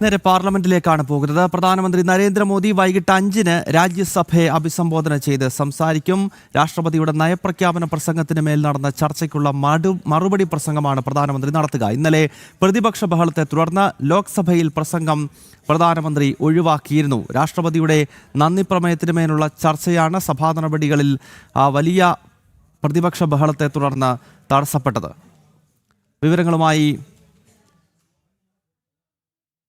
നേരെ പാർലമെന്റിലേക്കാണ് പോകുന്നത്. പ്രധാനമന്ത്രി നരേന്ദ്രമോദി വൈകിട്ട് 5-ന് രാജ്യസഭയെ അഭിസംബോധന ചെയ്ത് സംസാരിക്കും. രാഷ്ട്രപതിയുടെ നയപ്രഖ്യാപന പ്രസംഗത്തിന് മേൽ നടന്ന ചർച്ചയ്ക്കുള്ള മറുപടി പ്രസംഗമാണ് പ്രധാനമന്ത്രി നടത്തുക. ഇന്നലെ പ്രതിപക്ഷ ബഹളത്തെ തുടർന്ന് ലോക്സഭയിൽ പ്രസംഗം പ്രധാനമന്ത്രി ഒഴിവാക്കിയിരുന്നു. രാഷ്ട്രപതിയുടെ നന്ദി പ്രമേയത്തിന് മേലുള്ള ചർച്ചയാണ് സഭാ നടപടികളിൽ വലിയ പ്രതിപക്ഷ ബഹളത്തെ തുടർന്ന് തടസ്സപ്പെട്ടത്. വിവരങ്ങളുമായി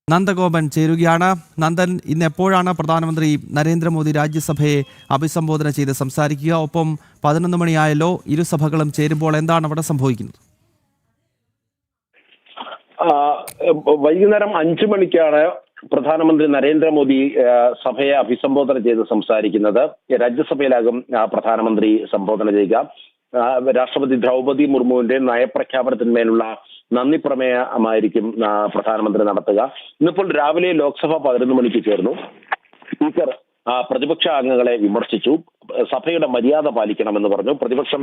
നന്ദഗോപൻ ചേരുകയാണ്. നന്ദൻ, ഇന്ന് എപ്പോഴാണ് പ്രധാനമന്ത്രി നരേന്ദ്രമോദി രാജ്യസഭയെ അഭിസംബോധന ചെയ്ത് സംസാരിക്കുക? ഒപ്പം 11 മണിയായല്ലോ, ഇരുസഭകളും ചേരുമ്പോൾ എന്താണ് അവിടെ സംഭവിക്കുന്നത്? വൈകുന്നേരം 5 മണിക്കാണ് പ്രധാനമന്ത്രി നരേന്ദ്രമോദി സഭയെ അഭിസംബോധന ചെയ്ത് സംസാരിക്കുന്നത്. രാജ്യസഭയിലാകും പ്രധാനമന്ത്രി സംബോധന ചെയ്യുക. രാഷ്ട്രപതി ദ്രൗപദി മുർമുവിന്റെ നയപ്രഖ്യാപനത്തിന്മേലുള്ള നന്ദി പ്രമേയമായിരിക്കും പ്രധാനമന്ത്രി നടത്തുക. ഇന്നിപ്പോൾ രാവിലെ ലോക്സഭ 11 മണിക്ക് ചേർന്നു. സ്പീക്കർ പ്രതിപക്ഷ അംഗങ്ങളെ വിമർശിച്ചു. സഭയുടെ മര്യാദ പാലിക്കണമെന്ന് പറഞ്ഞു. പ്രതിപക്ഷം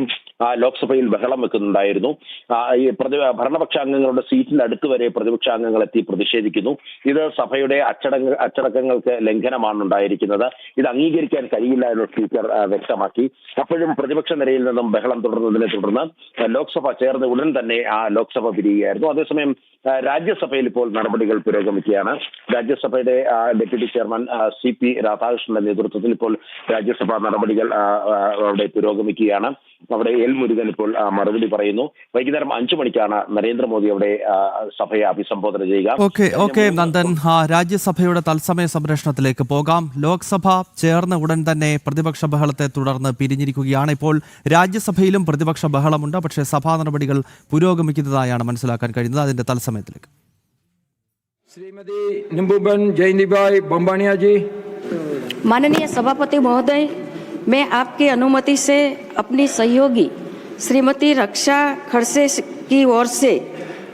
ലോക്സഭയിൽ ബഹളം വെക്കുന്നുണ്ടായിരുന്നു. ഈ ഭരണപക്ഷ അംഗങ്ങളുടെ സീറ്റിൽ അടുത്ത് വരെ പ്രതിപക്ഷ അംഗങ്ങൾ എത്തി പ്രതിഷേധിക്കുന്നു. ഇത് സഭയുടെ അച്ചടക്കങ്ങൾക്ക് ലംഘനമാണ് ഉണ്ടായിരിക്കുന്നത്. ഇത് അംഗീകരിക്കാൻ കഴിയില്ല എന്ന് സ്പീക്കർ വ്യക്തമാക്കി. അപ്പോഴും പ്രതിപക്ഷ നിരയിൽ നിന്നും ബഹളം തുടർന്നതിനെ തുടർന്ന് ലോക്സഭ ചേർന്ന് ഉടൻ തന്നെ ലോക്സഭ പിരിയുകയായിരുന്നു. അതേസമയം രാജ്യസഭയിൽ ഇപ്പോൾ നടപടികൾ പുരോഗമിക്കുകയാണ്. രാജ്യസഭയുടെ ഡെപ്യൂട്ടി ചെയർമാൻ CP രാധാകൃഷ്ണന്റെ നേതൃത്വത്തിൽ ഇപ്പോൾ രാജ്യസഭാ നടപടികൾ അവിടെ പുരോഗമിക്കുകയാണ്. അവിടെ എൽ മുരുകൻ ഇപ്പോൾ മറുപടി പറയുന്നു. വൈകുന്നേരം 5 മണിക്കാണ് നരേന്ദ്രമോദി അവിടെ സഭയെ അഭിസംബോധന ചെയ്യുക. ഓക്കെ നന്ദൻ, രാജ്യസഭയുടെ തത്സമയ സംപ്രേഷണത്തിലേക്ക് പോകാം. ലോക്സഭ ചേർന്ന ഉടൻ തന്നെ പ്രതിപക്ഷ ബഹളത്തെ തുടർന്ന് പിരിഞ്ഞിരിക്കുകയാണ്. ഇപ്പോൾ രാജ്യസഭയിലും പ്രതിപക്ഷ ബഹളമുണ്ട്, പക്ഷേ സഭാ നടപടികൾ പുരോഗമിക്കുന്നതായാണ് മനസ്സിലാക്കാൻ കഴിയുന്നത്. അതിന്റെ തത്സമയത്തിലേക്ക് श्रीमती निम्बूबेन जयंतीभाई बम्बाणिया जी। माननीय सभापति महोदय, मैं आपकी अनुमति से अपनी सहयोगी श्रीमती रक्षा खड़से की ओर से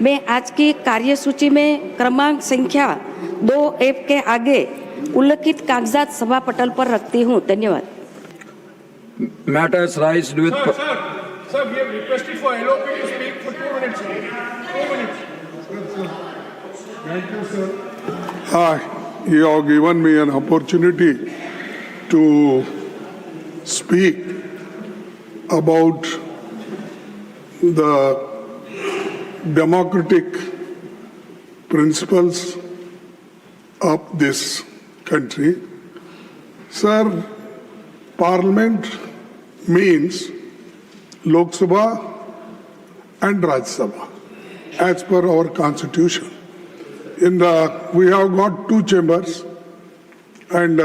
मैं आज की कार्यसूची में क्रमांक संख्या 2F के आगे उल्लिखित कागजात सभा पटल पर रखती हूँ. धन्यवाद. Matters raised with Sir, we have requested for LOP to speak for 2 minutes. 2 minutes. Thank you, sir. You have given me an opportunity to speak about the democratic principles of this country. Sir, Parliament means Lok Sabha and Rajya Sabha as per our constitution. We have got 2 chambers, and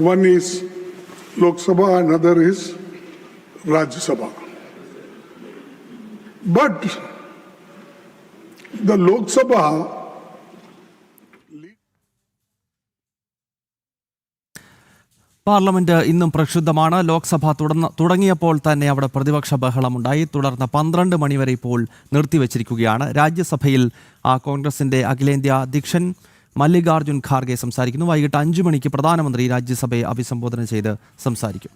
one is Lok Sabha, another is Rajya Sabha. But the Lok Sabha parliament ഇന്നും പ്രക്ഷുബ്ധമാണ്. ലോക്സഭ തുടങ്ങിയപ്പോൾ തന്നെ അവിടെ പ്രതിപക്ഷ ബഹളമുണ്ടായി. തുടർന്ന് 12 മണിവരെ ഇപ്പോൾ നിർത്തിവച്ചിരിക്കുകയാണ്. രാജ്യസഭയിൽ കോൺഗ്രസിന്റെ അഖിലേന്ത്യാ അധ്യക്ഷൻ മല്ലികാർജ്ജുൻ ഖാർഗെ സംസാരിക്കുന്നു. വൈകിട്ട് 5 മണിക്ക് പ്രധാനമന്ത്രി രാജ്യസഭയെ അഭിസംബോധന ചെയ്ത് സംസാരിക്കും.